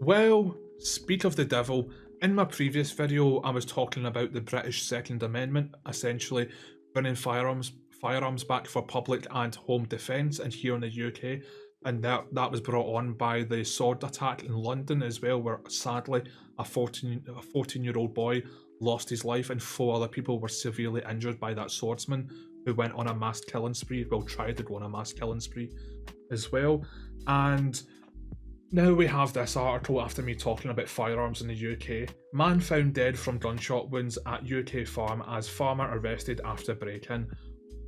Well, speak of the devil, in my previous video I was talking about the British Second Amendment, essentially bringing firearms back for public and home defence and here in the UK, and that was brought on by the sword attack in London as well, where sadly a 14-year-old boy lost his life and four other people were severely injured by that swordsman who went on a mass killing spree, well tried to go on a mass killing spree as well. And now we have this article after me talking about firearms in the UK. Man found dead from gunshot wounds at UK farm as farmer arrested after break-in.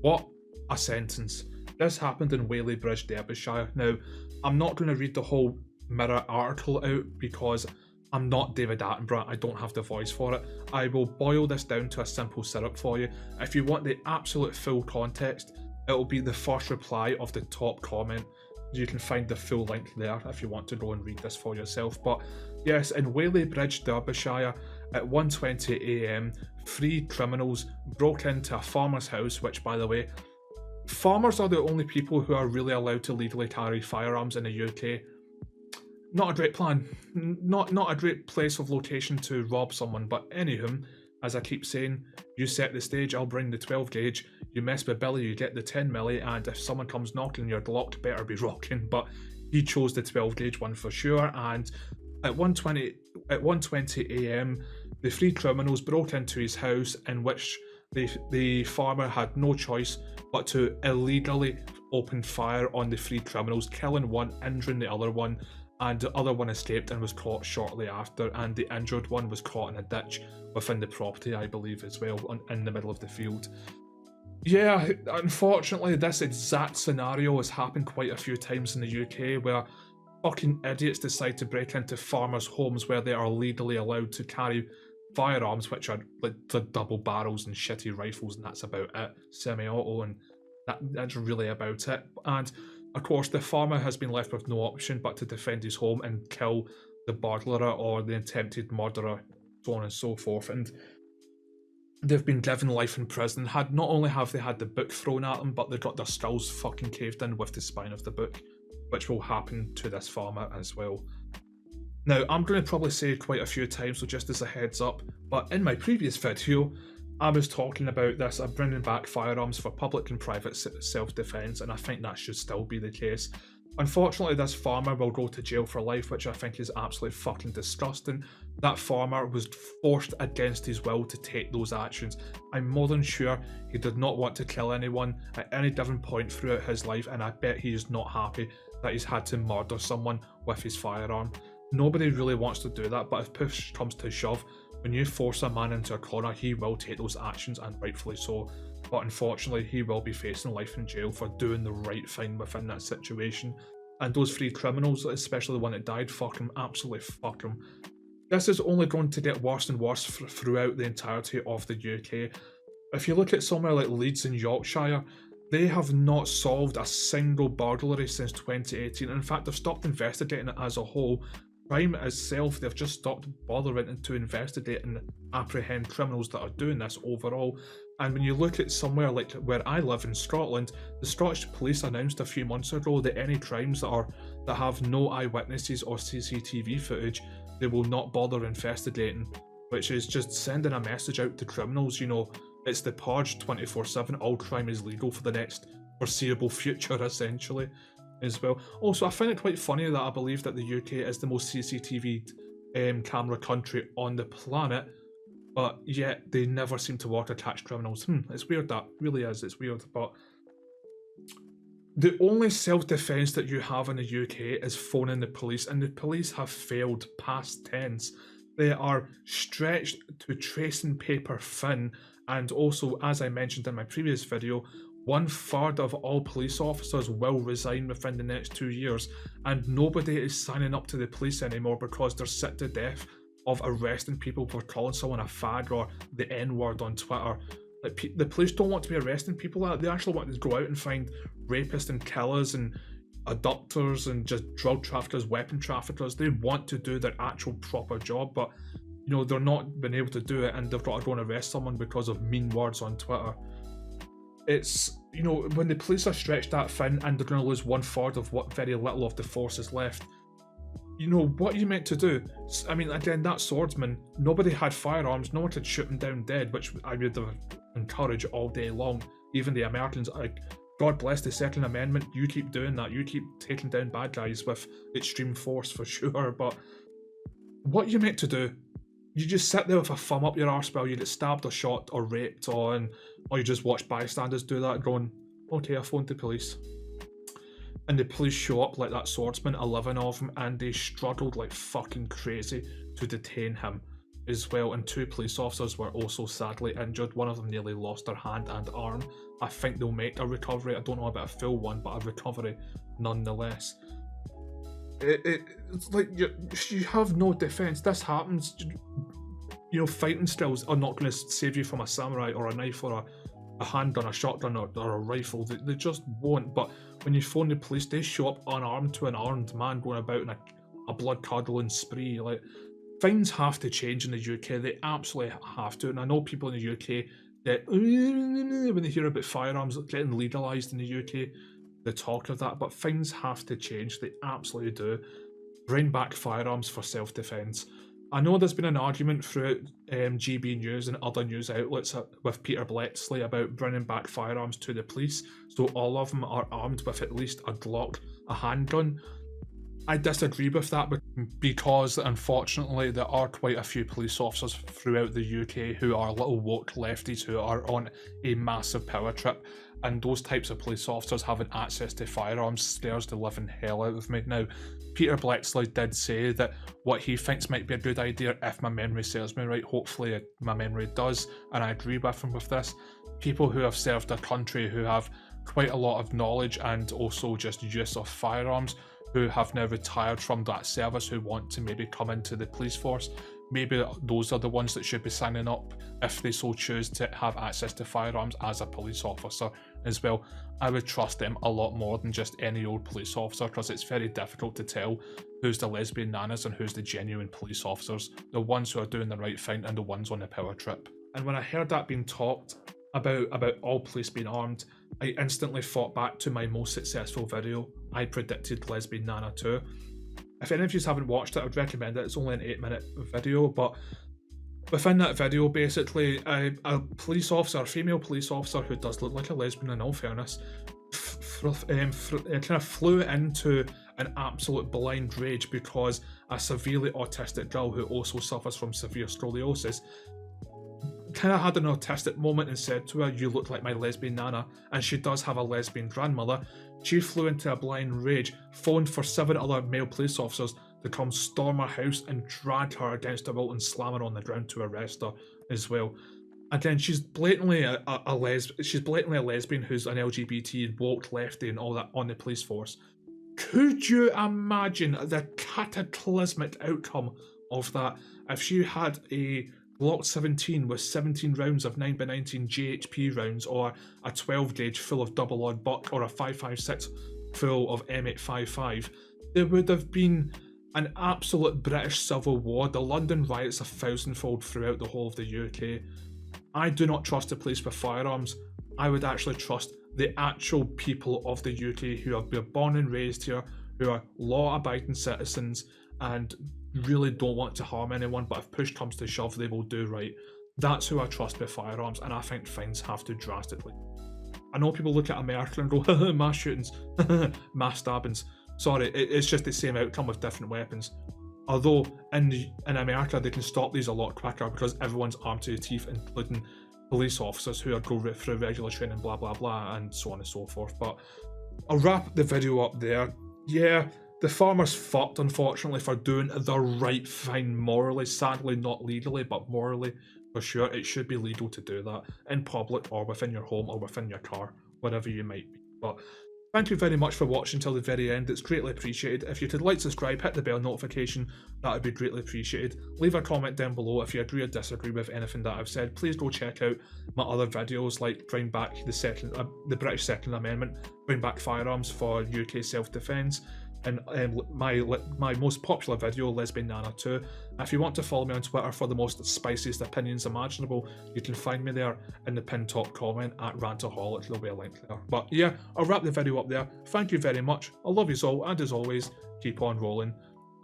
What a sentence. This happened in Whaley Bridge, Derbyshire. Now, I'm not going to read the whole Mirror article out because I'm not David Attenborough, I don't have the voice for it. I will boil this down to a simple syrup for you. If you want the absolute full context, it'll be the first reply of the top comment. You can find the full link there if you want to go and read this for yourself. But yes, in Whaley Bridge, Derbyshire, at 1:20 AM, three criminals broke into a farmer's house, which, by the way, farmers are the only people who are really allowed to legally carry firearms in the UK. Not a great plan. Not a great place of location to rob someone, but anywho, as I keep saying, you set the stage, I'll bring the 12 gauge, you mess with Billy, you get the 10 milli, and if someone comes knocking, your Glock better be rocking. But he chose the 12 gauge one for sure, and at 1:20 AM, the three criminals broke into his house, in which the farmer had no choice but to illegally open fire on the three criminals, killing one, injuring the other one, and the other one escaped and was caught shortly after, and the injured one was caught in a ditch within the property, I believe, as well, in the middle of the field. Yeah, unfortunately, this exact scenario has happened quite a few times in the UK, where fucking idiots decide to break into farmers' homes where they are legally allowed to carry firearms, which are like the double barrels and shitty rifles, and that's about it. Semi-auto, and that's really about it. And of course, the farmer has been left with no option but to defend his home and kill the burglar or the attempted murderer, so on and so forth. And they've been given life in prison. Not only have they had the book thrown at them, but they've got their skulls fucking caved in with the spine of the book, which will happen to this farmer as well. Now, I'm going to probably say quite a few times, so just as a heads up, but in my previous video, I was talking about this, I'm bringing back firearms for public and private self-defence, and I think that should still be the case. Unfortunately, this farmer will go to jail for life, which I think is absolutely fucking disgusting. That farmer was forced against his will to take those actions. I'm more than sure he did not want to kill anyone at any given point throughout his life, and I bet he is not happy that he's had to murder someone with his firearm. Nobody really wants to do that, but if push comes to shove, when you force a man into a corner, he will take those actions, and rightfully so. But unfortunately, he will be facing life in jail for doing the right thing within that situation. And those three criminals, especially the one that died, fuck him, absolutely fuck him. This is only going to get worse and worse throughout the entirety of the UK. If you look at somewhere like Leeds in Yorkshire, they have not solved a single burglary since 2018. In fact, they've stopped investigating it as a whole. Crime itself, they've just stopped bothering to investigate and apprehend criminals that are doing this overall. And when you look at somewhere like where I live in Scotland, the Scottish police announced a few months ago that any crimes that have no eyewitnesses or CCTV footage, they will not bother investigating, which is just sending a message out to criminals, you know, it's the purge 24/7, all crime is legal for the next foreseeable future, essentially, as well. Also, I find it quite funny that I believe that the UK is the most CCTV camera country on the planet, but yet they never seem to work or catch criminals. It's weird, that really is, it's weird. But the only self-defense that you have in the UK is phoning the police, and the police have failed past tense. They are stretched to tracing paper thin, and also, as I mentioned in my previous video, 1/3 of all police officers will resign within the next 2 years, and nobody is signing up to the police anymore because they're sick to death of arresting people for calling someone a fag or the N-word on Twitter. Like, the police don't want to be arresting people. They actually want to go out and find rapists and killers and abductors and just drug traffickers, weapon traffickers. They want to do their actual proper job, but you know, they're not been able to do it, and they've got to go and arrest someone because of mean words on Twitter. It's, you know, when the police are stretched that thin and they're going to lose 1/3 of what very little of the force is left, you know, what are you meant to do? I mean, again, that swordsman, nobody had firearms, no one could shoot him down dead, which I would have encouraged all day long. Even the Americans, like, God bless the Second Amendment, you keep doing that, you keep taking down bad guys with extreme force for sure, but what are you meant to do? You just sit there with a thumb up your arse while you get stabbed or shot or raped, or you just watch bystanders do that going, okay, I phoned the police. And the police show up like that swordsman, 11 of them, and they struggled like fucking crazy to detain him as well. And 2 police officers were also sadly injured. One of them nearly lost their hand and arm. I think they'll make a recovery. I don't know about a full one, but a recovery nonetheless. It's like you have no defense. This happens. You know, fighting skills are not going to save you from a samurai or a knife or a handgun, a shotgun, or a rifle. They just won't. But when you phone the police, they show up unarmed to an armed man going about in a blood-curdling spree. Like, things have to change in the UK. They absolutely have to. And I know people in the UK that when they hear about firearms getting legalised in the UK, they talk of that. But things have to change. They absolutely do. Bring back firearms for self-defence. I know there's been an argument throughout GB News and other news outlets with Peter Bletchley about bringing back firearms to the police, so all of them are armed with at least a Glock, a handgun. I disagree with that because, unfortunately, there are quite a few police officers throughout the UK who are little woke lefties who are on a massive power trip, and those types of police officers having access to firearms scares the living hell out of me. Now, Peter Bletchley did say that what he thinks might be a good idea, if my memory serves me right, hopefully my memory does, and I agree with him with this, people who have served their country, who have quite a lot of knowledge and also just use of firearms, who have now retired from that service, who want to maybe come into the police force, maybe those are the ones that should be signing up if they so choose to have access to firearms as a police officer as well. I would trust them a lot more than just any old police officer, because it's very difficult to tell who's the lesbian nanas and who's the genuine police officers, the ones who are doing the right thing and the ones on the power trip. And when I heard that being talked about all police being armed, I instantly thought back to my most successful video. I predicted Lesbian Nana 2. If any of you haven't watched it, I would recommend it. It's only an 8-minute video, but within that video, basically, a police officer, a female police officer who does look like a lesbian in all fairness, kind of flew into an absolute blind rage because a severely autistic girl who also suffers from severe scoliosis kind of had an autistic moment and said to her, "You look like my lesbian nana," and she does have a lesbian grandmother. She flew into a blind rage, phoned for 7 other male police officers to come storm her house and drag her against a wall and slam her on the ground to arrest her as well. Again, she's blatantly a lesbian who's an LGBT woke lefty and all that on the police force. Could you imagine the cataclysmic outcome of that if she had a Glock 17 with 17 rounds of 9x19 GHP rounds, or a 12 gauge full of double odd buck, or a 5.56 full of M855? There would have been an absolute British civil war. The London riots 1,000-fold throughout the whole of the UK. I do not trust the police with firearms. I would actually trust the actual people of the UK who have been born and raised here, who are law-abiding citizens and really don't want to harm anyone, but if push comes to shove, they will do right. That's who I trust with firearms, and I think things have to drastically. I know people look at America and go, mass shootings, mass stabbings. Sorry, it's just the same outcome with different weapons. Although in America they can stop these a lot quicker because everyone's armed to the teeth, including police officers who are go through regular training, blah blah blah, and so on and so forth. But I'll wrap the video up there. Yeah, the farmer's fucked, unfortunately, for doing the right thing morally. Sadly, not legally, but morally, for sure. It should be legal to do that in public or within your home or within your car, wherever you might be. But thank you very much for watching till the very end. It's greatly appreciated. If you could like, subscribe, hit the bell notification, that would be greatly appreciated. Leave a comment down below if you agree or disagree with anything that I've said. Please go check out my other videos, like bring back the British Second Amendment, bring back firearms for UK self-defence, and my most popular video, Lesbian Nana 2. If you want to follow me on Twitter for the most spiciest opinions imaginable, you can find me there in the pinned top comment at rant-A-holic. There'll be a link there. But yeah, I'll wrap the video up there. Thank you very much. I love you all, and as always, keep on rolling.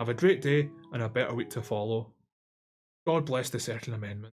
Have a great day and a better week to follow. God bless the Second Amendment.